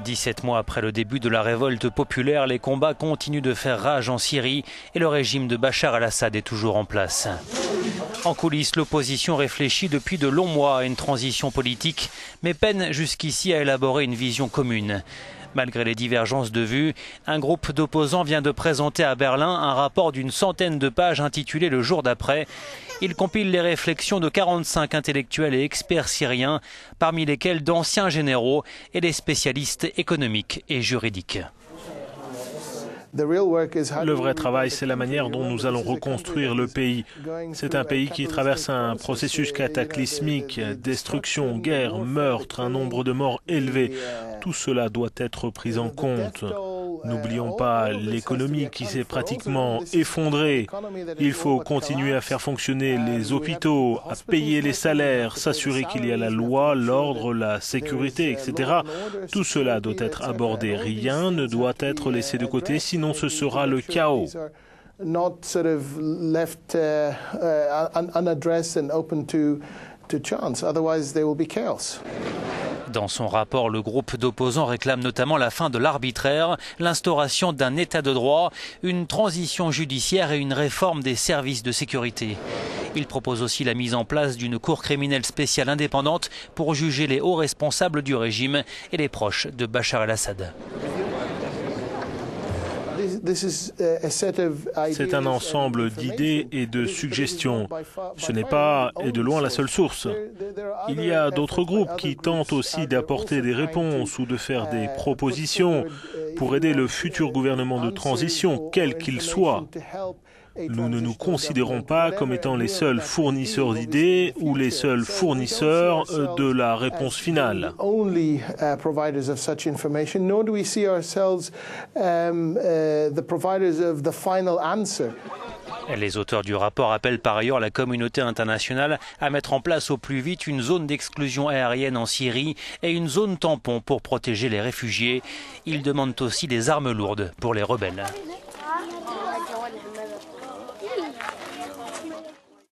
17 mois après le début de la révolte populaire, les combats continuent de faire rage en Syrie et le régime de Bachar al-Assad est toujours en place. En coulisses, l'opposition réfléchit depuis de longs mois à une transition politique, mais peine jusqu'ici à élaborer une vision commune. Malgré les divergences de vues, un groupe d'opposants vient de présenter à Berlin un rapport d'une centaine de pages intitulé « Le jour d'après ». Il compile les réflexions de 45 intellectuels et experts syriens, parmi lesquels d'anciens généraux et des spécialistes économiques et juridiques. Le vrai travail, c'est la manière dont nous allons reconstruire le pays. C'est un pays qui traverse un processus cataclysmique, destruction, guerre, meurtre, un nombre de morts élevé. Tout cela doit être pris en compte. N'oublions pas l'économie qui s'est pratiquement effondrée. Il faut continuer à faire fonctionner les hôpitaux, à payer les salaires, s'assurer qu'il y a la loi, l'ordre, la sécurité, etc. Tout cela doit être abordé. Rien ne doit être laissé de côté, sinon ce sera le chaos. Dans son rapport, le groupe d'opposants réclame notamment la fin de l'arbitraire, l'instauration d'un état de droit, une transition judiciaire et une réforme des services de sécurité. Il propose aussi la mise en place d'une cour criminelle spéciale indépendante pour juger les hauts responsables du régime et les proches de Bachar el-Assad. C'est un ensemble d'idées et de suggestions. Ce n'est pas, et de loin, la seule source. Il y a d'autres groupes qui tentent aussi d'apporter des réponses ou de faire des propositions pour aider le futur gouvernement de transition, quel qu'il soit. Nous ne nous considérons pas comme étant les seuls fournisseurs d'idées ou les seuls fournisseurs de la réponse finale. Les auteurs du rapport appellent par ailleurs la communauté internationale à mettre en place au plus vite une zone d'exclusion aérienne en Syrie et une zone tampon pour protéger les réfugiés. Ils demandent aussi des armes lourdes pour les rebelles.